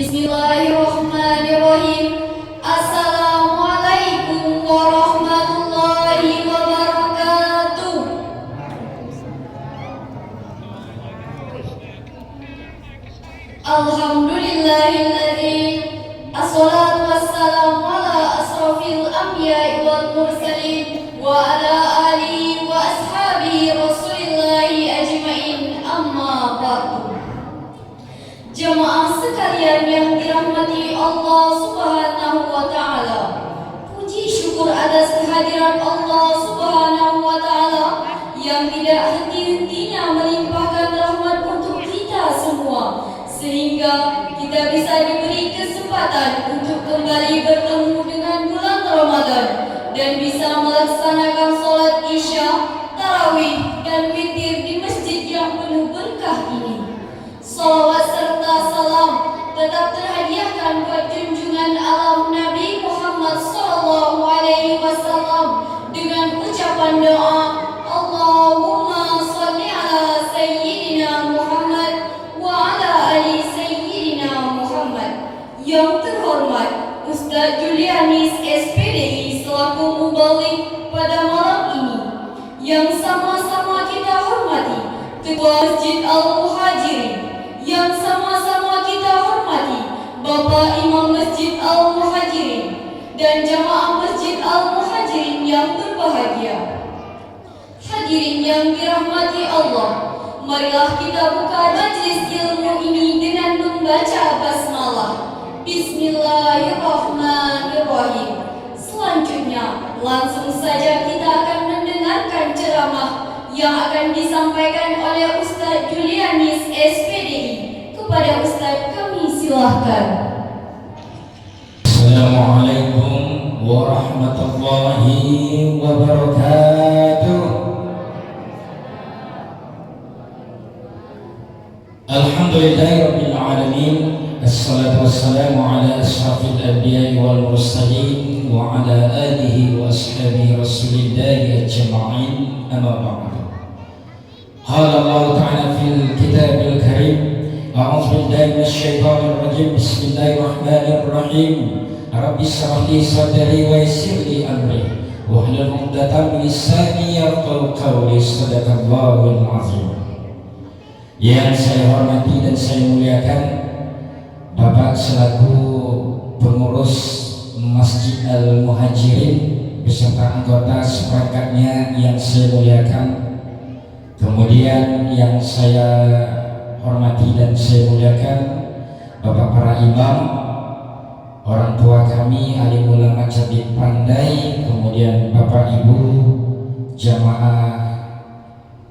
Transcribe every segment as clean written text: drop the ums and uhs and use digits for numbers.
Bismillahirrahmanirrahim. Assalamualaikum warahmatullahi wabarakatuh. Alhamdulillahilladzi assalatu wassalamu ala asrafil anbiya'i wal mursalin wa ala alihi wa ashabihi rasulillahi ajma'in, amma ba'du. Jemaah sekalian yang dirahmati Allah Subhanahu wa Ta'ala, puji syukur atas kehadiran Allah Subhanahu wa Ta'ala yang tidak henti-hentinya melimpahkan rahmat untuk kita semua, sehingga kita bisa diberi kesempatan untuk kembali bertemu dengan bulan Ramadan dan bisa melaksanakan sholat isya, tarawih, dan witir di masjid yang penuh berkah ini. Salawat serta salam tetap terhadiahkan buat junjungan alam Nabi Muhammad sallallahu alaihi wasallam dengan ucapan doa, Allahumma shalli ala sayyidina Muhammad wa ala ali sayyidina Muhammad. Yang terhormat Ustaz Julianis SPDI selaku mubalik pada malam ini, yang sama-sama kita hormati Ketua Masjid Al-Muhajirin, yang sama-sama kita hormati Bapak Imam Masjid Al-Muhajirin dan jamaah Masjid Al-Muhajirin yang berbahagia. Hadirin yang dirahmati Allah, marilah kita buka majlis ilmu ini dengan membaca basmalah. Bismillahirrahmanirrahim. Selanjutnya, langsung saja kita akan mendengarkan ceramah yang akan disampaikan oleh Ustaz Julianis SPDI. Kepada Ustaz kami silahkan. Assalamualaikum warahmatullahi wabarakatuh. Alhamdulillahirabbil alamin. Assalatu wassalamu ala asyrafil anbiya'i wal mursalin wa ala alihi wa ashabihi rasulillahi ajma'in, amma ba'd. Qala Allah ta'ala fil kitabil karim, a'udzu billahi minasyaitonir rajim, bismillahirrahmanirrahim. Rabbi shrah li sadri wa yassir li amri wahlul 'uqdatam min lisani yafqahu qawli. Shadaqallahul azim. Yang saya hormati dan saya muliakan Bapak selaku pengurus Masjid Al-Muhajirin beserta anggota seperangkatnya yang saya muliakan. Kemudian yang saya hormati dan saya muliakan Bapak para imam, orang tua kami, alim ulama cerdik pandai, kemudian Bapak Ibu jamaah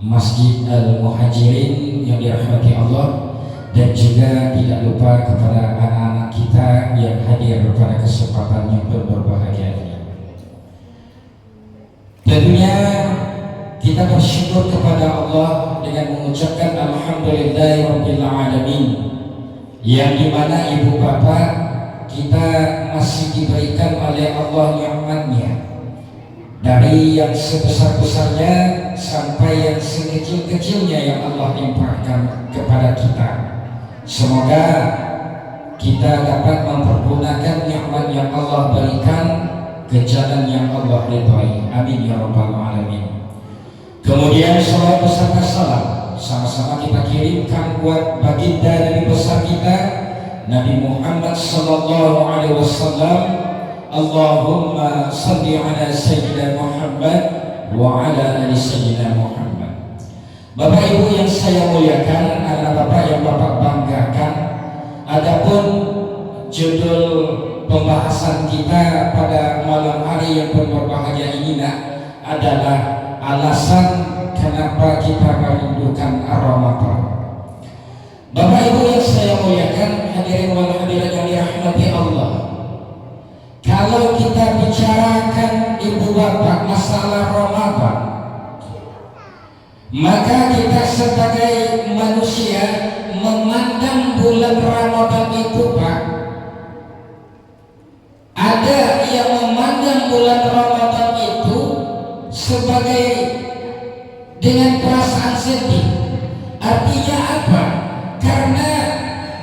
Masjid Al-Muhajirin yang dirahmati Allah, dan juga tidak lupa kepada anak-anak kita yang hadir pada kesempatan yang berbahagia ini. Tentunya kita bersyukur kepada Allah dengan mengucapkan alhamdulillahirabbil alamin, yang dimana ibu bapak kita masih diberikan oleh Allah nikmatnya, dari yang sebesar-besarnya sampai yang sekecil-kecilnya yang Allah limpahkan kepada kita. Semoga kita dapat mempergunakan nikmat yang Allah berikan ke jalan yang Allah ridhai. Amin ya rabbal alamin. Kemudian salawat beserta salam sama-sama kita kirimkan buat baginda Nabi besar kita Nabi Muhammad sallallahu alaihi wasallam. Allahumma salli ala sayyidina Muhammad wa ala ali sayyidina Muhammad. Bapak Ibu yang saya muliakan, anak Bapak yang Bapak banggakan, adapun judul pembahasan kita pada malam hari yang berbahagia ini adalah alasan kenapa kita merindukan Ramadan. Bapak Ibu yang saya muliakan, hadirin wal hadirat yang dirahmati Allah, kalau kita bicarakan ibu bapak masalah Ramadan, maka kita sebagai manusia memandang bulan Ramadan itu, Pak, ada yang memandang bulan Ramadan itu sebagai dengan perasaan sedih. Artinya apa? Karena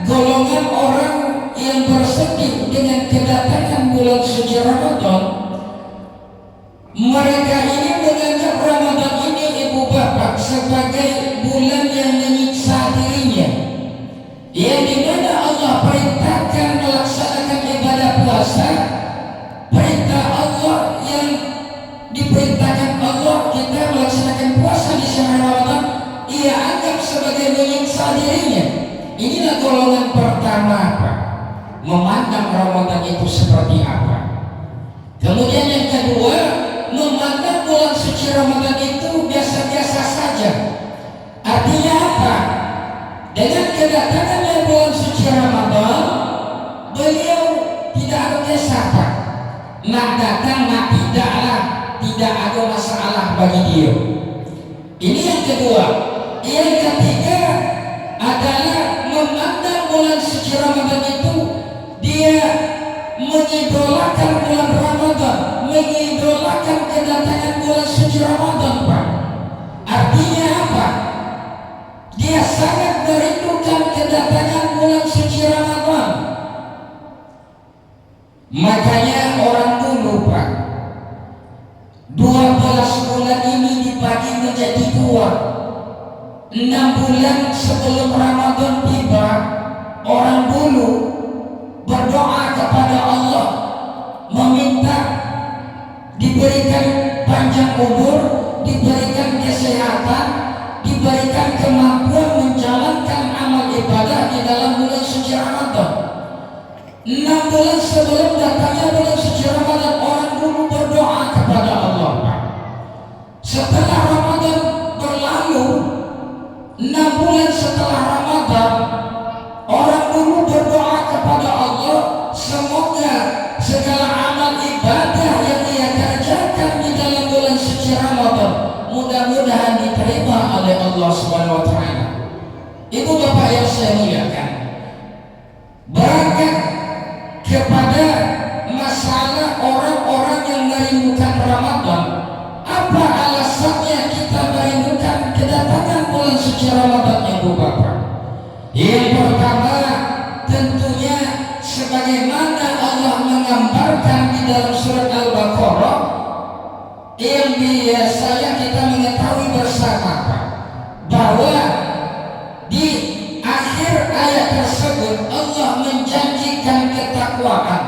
golongan orang bersedih dengan kedatangan bulan suci Ramadan. Mereka ini menganggap Ramadan ini, ibu bapak, sebagai bulan yang menyiksa dirinya, yang dimana Allah perintahkan melaksanakan ibadah puasa. Perintah Allah yang diperintahkan Allah kita melaksanakan puasa di syahr Ramadan, ia anggap sebagai menyiksa dirinya. Inilah golongan pertama, Pak, memandang Ramadan itu seperti apa. Kemudian yang kedua, memandang bulan suci Ramadan itu biasa-biasa saja. Artinya apa? Dengan kedatangannya bulan suci Ramadan, beliau tidak ada kisah, Pak. Nak datang, nak tidaklah, tidak ada masalah bagi dia. Ini yang kedua. Yang ketiga adalah memandang bulan suci Ramadan itu, dia mengidolakan bulan Ramadan, mengidolakan kedatangan bulan suci Ramadan, Pak. Artinya apa? Dia sangat merindukan kedatangan bulan suci Ramadan. Makanya orang dulu, Pak, 12 bulan ini dibagi menjadi 2. 6 bulan sebelum Ramadan tiba, orang dulu berdoa kepada Allah, meminta diberikan panjang umur, diberikan kesehatan, diberikan kemampuan menjalankan amal ibadah di dalam bulan suci Ramadan. 6 bulan sebelum datangnya bulan suci Ramadan, orang dulu berdoa kepada Allah, Pak. Setelah Ramadan berlalu, 6 bulan setelah Ramadan, orang dulu berdoa kepada Allah, semoga segala amal ibadah yang ia kerjakan di dalam bulan suci Ramadan mudah-mudahan diterima oleh Allah Subhanahu wa taala. Ibu bapak yang saya muliakan, berangkat kepada masalah orang-orang yang merindukan Ramadan. Apa alasannya kita merindukan kedatangan bulan suci Ramadan, ibu bapak? Yang pertama, tentunya sebagaimana Allah menggambarkan di dalam surat Al-Baqarah, yang biasanya kita mengetahui bersama, Pak, bahwa di akhir ayat tersebut Allah menjanjikan ketakwaan.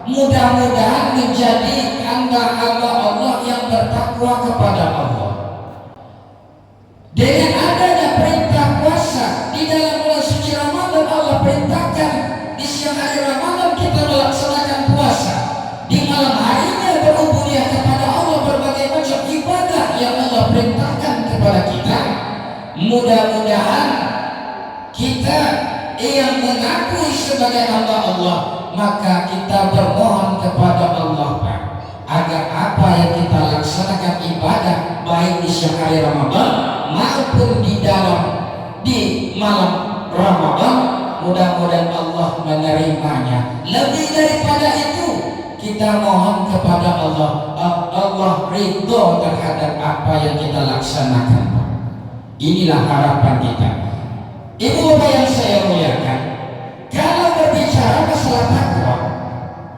Mudah-mudahan menjadi hamba-hamba Allah yang bertakwa kepada Allah. Dengan adanya perintah puasa di dalam bulan suci Ramadan, Allah perintahkan di siang hari Ramadan kita melaksanakan puasa, di malam harinya berubudiyah kepada Allah, berbagai macam ibadah yang Allah perintahkan kepada kita. Mudah-mudahan kita yang mengakui sebagai hamba Allah, maka kita bermohon kepada Allah, Pak, agar apa yang kita laksanakan ibadah baik di siang hari Ramadan maupun di malam Ramadan, mudah-mudahan Allah menerimanya. Lebih daripada itu, kita mohon kepada Allah, Allah ridho terhadap apa yang kita laksanakan, Pak. Inilah harapan kita. Ibu bapak yang saya muliakan, kalau berbicara masalah takwa,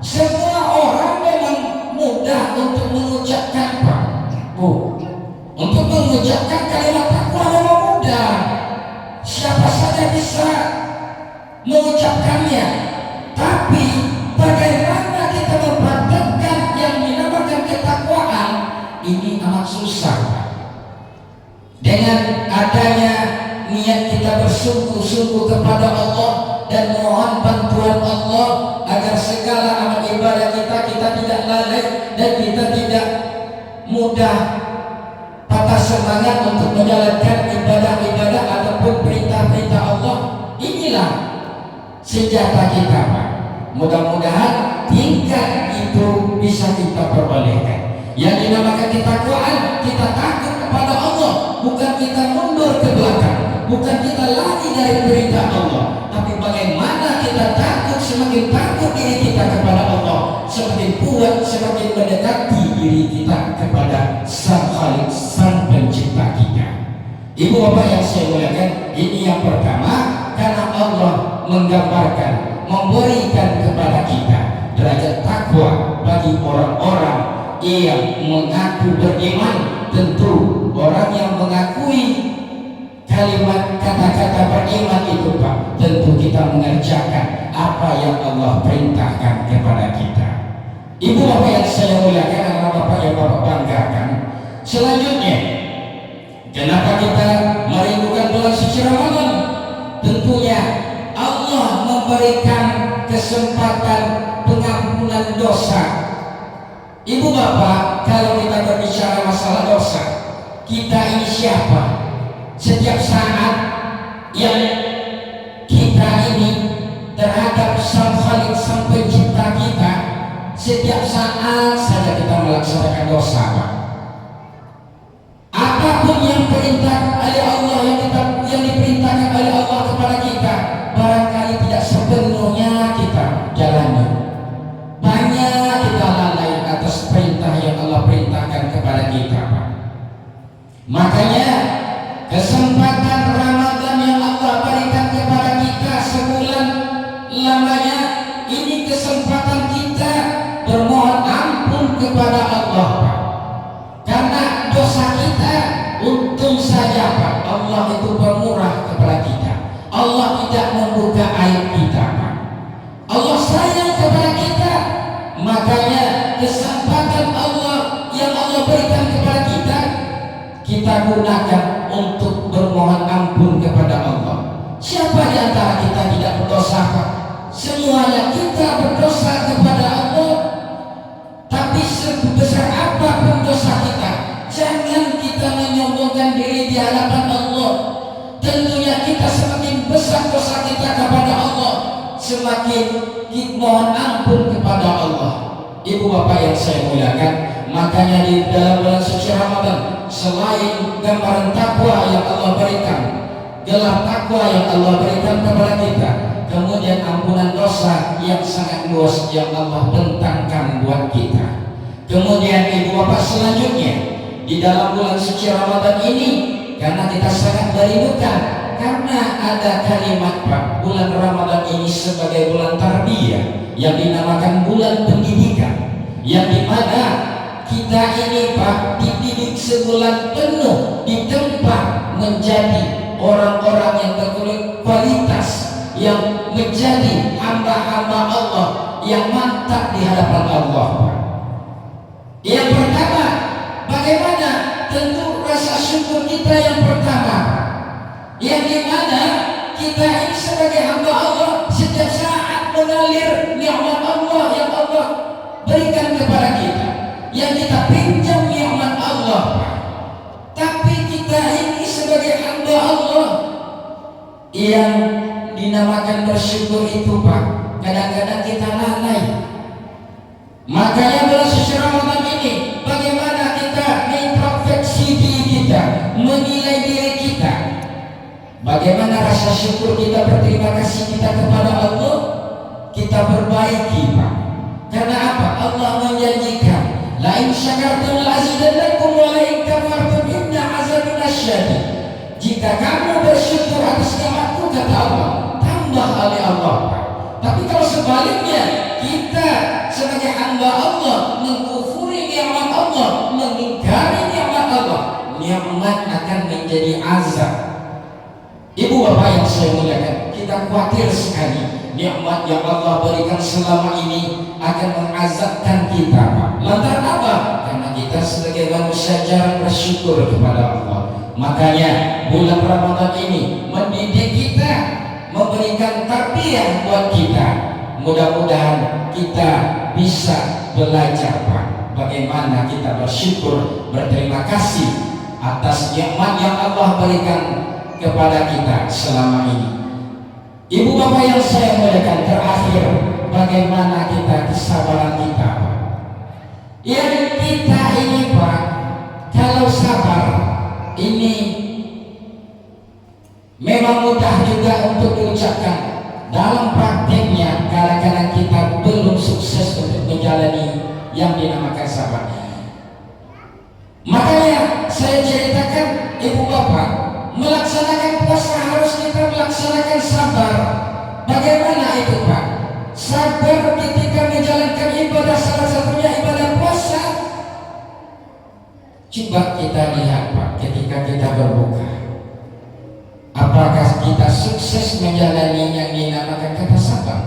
semua orang memang mudah untuk mengucapkan, Pak. Untuk mengucapkan kalimat takwa memang mudah. Siapa saja bisa mengucapkannya. Tapi bagaimana kita mempraktekkan yang dinamakan ketakwaan, ini amat susah, Pak. Dengan adanya niat kita bersungguh-sungguh kepada Allah dan mohon bantuan Allah agar segala amal ibadah kita tidak lalai dan kita tidak mudah patah semangat untuk menjalankan ibadah-ibadah ataupun perintah-perintah Allah. Inilah senjata kita, Pak. Mudah-mudahan tingkat itu bisa kita perbolehkan. Yang dinamakan ketakwaan, kita takut kepada Allah, bukan kita mundur ke belakang, bukan kita lari dari perintah Allah, tapi bagaimana kita takut, semakin takut diri kita kepada Allah, semakin kuat, semakin mendekati diri kita kepada Sang Khalik, Sang Pencipta kita. Ibu bapak yang saya muliakan, ini yang pertama, karena Allah menggambarkan, memberikan kepada beriman, tentu orang yang mengakui kalimat kata-kata beriman itu Pak, tentu kita mengerjakan apa yang Allah perintahkan kepada kita. Ibu bapak yang saya muliakan, anak bapak yang bapak banggakan, selanjutnya kenapa kita merindukan bulan suci Ramadan? Tentunya Allah memberikan kesempatan pengampunan dosa. Ibu bapak, kalau kita berbicara masalah dosa, kita ini siapa? Setiap saat yang kita ini terhadap Sang Khalik, Sang Pencipta kita, setiap saat saja kita melaksanakan dosa, Pak. Apapun yang perintah oleh Allah, yang diperintahkan oleh Allah kepada kita, barangkali tidak sepenuhnya kita jalani. Banyak kita lalai atas perintah yang Allah perintahkan kepada kita, Pak. Makanya kesempatan Ramadan yang Allah berikan kepada kita sebulan lamanya, ini kesempatan kita bermohon ampun kepada Allah, Pak. Karena dosa kita, untung saja Pak, Allah itu pemurah kepada kita. Allah tidak membuka aib kita, Pak. Allah sayang kepada kita. Makanya kesempatan Allah yang Allah berikan kepada kita, kita gunakan untuk bermohon ampun kepada Allah. Siapa di antara kita tidak berdosa, Pak? Semuanya kita berdosa kepada Allah. Tapi sebesar apapun dosa kita, jangan kita menyombongkan diri di hadapan Allah. Tentunya kita semakin besar dosa kita kepada Allah, semakin kita mohon ampun kepada Allah. Ibu bapak yang saya muliakan, makanya di dalam bulan suci Ramadan, selain gambaran takwa yang Allah berikan, gelar takwa yang Allah berikan kepada kita, kemudian ampunan dosa yang sangat luas yang Allah bentangkan buat kita. Kemudian ibu bapak, selanjutnya di dalam bulan suci Ramadan ini, karena kita sangat merindukan, karena ada kalimat Pak, bulan Ramadan ini sebagai bulan tarbiyah, yang dinamakan bulan pendidikan, yang dimana kita ini Pak dididik sebulan penuh di tempat menjadi orang-orang yang berkualitas, yang menjadi hamba-hamba Allah yang mantap di hadapan Allah, Pak. Yang pertama, bagaimana? Tentu rasa syukur kita yang pertama, yang dimana kita ini sebagai hamba Allah setiap saat mengalir nikmat Allah yang Allah berikan kepada kita, yang kita pinjam nikmat Allah. Tapi kita ini sebagai hamba Allah yang dinamakan bersyukur itu Pak, kadang-kadang kita lalai. Makanya bulan suci Ramadan ini, bagaimana kita mengintrospeksi diri kita, menilai diri kita, bagaimana rasa syukur kita, berterima kasih kita kepada Allah, kita perbaiki Pak. Karena apa? Allah menjanjikan, la in syakartum la azidannakum wa la in kafartum inna azabi lasyadid. Jika kamu bersyukur atas nikmatku, kata Allah, tambah oleh Allah, Pak. Tapi kalau sebaliknya, kita sebagai hamba Allah mengkufuri nikmat Allah, mengingkari nikmat Allah, nikmat akan menjadi azab. Ibu bapak yang saya muliakan, kita khawatir sekali nikmat yang Allah berikan selama ini akan mengazabkan kita, Pak. Lantaran apa? Karena kita sebagai manusia jarang bersyukur kepada Allah. Makanya bulan Ramadan ini mendidik kita, memberikan tarbiyah buat kita. Mudah-mudahan kita bisa belajar Pak, bagaimana kita bersyukur, berterima kasih atas nikmat yang Allah berikan kepada kita selama ini. Ibu bapak yang saya muliakan, terakhir, bagaimana kita kesabaran kita Pak? Yang kita ini Pak, kalau sabar ini memang mudah juga untuk diucapkan. Dalam prakteknya kadang-kadang kita belum sukses untuk menjalani yang dinamakan sabar. Makanya saya ceritakan ibu bapak, melaksanakan puasa harus kita melaksanakan sabar. Bagaimana itu Pak? Sabar ketika menjalankan ibadah, salah satunya ibadah puasa. Coba kita lihat Pak, ketika kita berbuka, apakah kita sukses menjalani yang dinamakan kata sabar?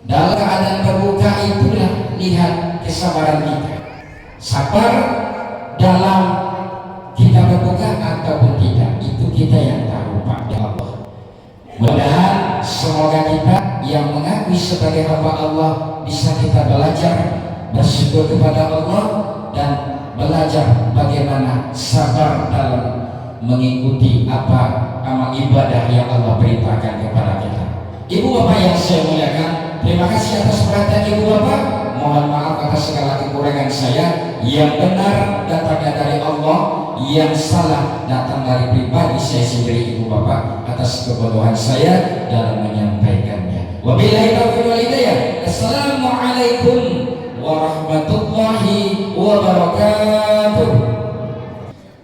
Dalam keadaan berbuka itulah lihat kesabaran kita. Sabar dalam kita berbuka ataupun tidak, itu kita yang tahu Pak, ya Allah. Mudah-mudahan semoga kita yang mengakui sebagai hamba Allah bisa kita belajar bersyukur kepada Allah dan belajar bagaimana sabar dalam mengikuti apa amal ibadah yang Allah perintahkan kepada kita. Ibu bapak yang saya muliakan, terima kasih atas perhatian ibu bapak. Mohon maaf atas segala kekurangan saya. Yang benar datangnya dari Allah, yang salah datang dari pribadi saya sendiri ibu bapak atas kebodohan saya dalam menyampaikannya. Wabillahi taufiq wal hidayah. Assalamualaikum warahmatullahi wabarakatuh.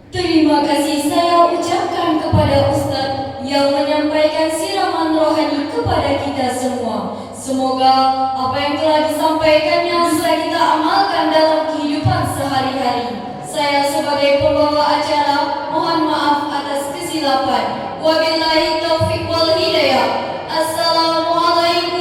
Terima kasih saya ucapkan kepada Ustadz yang menyampaikan siraman rohani kepada kita semua. Semoga apa yang telah disampaikannya bisa kita amalkan dalam kehidupan sehari-hari. Saya sebagai pembawa acara mohon maaf atas kesilapan. Wabillahi taufiq wal hidayah. Assalamualaikum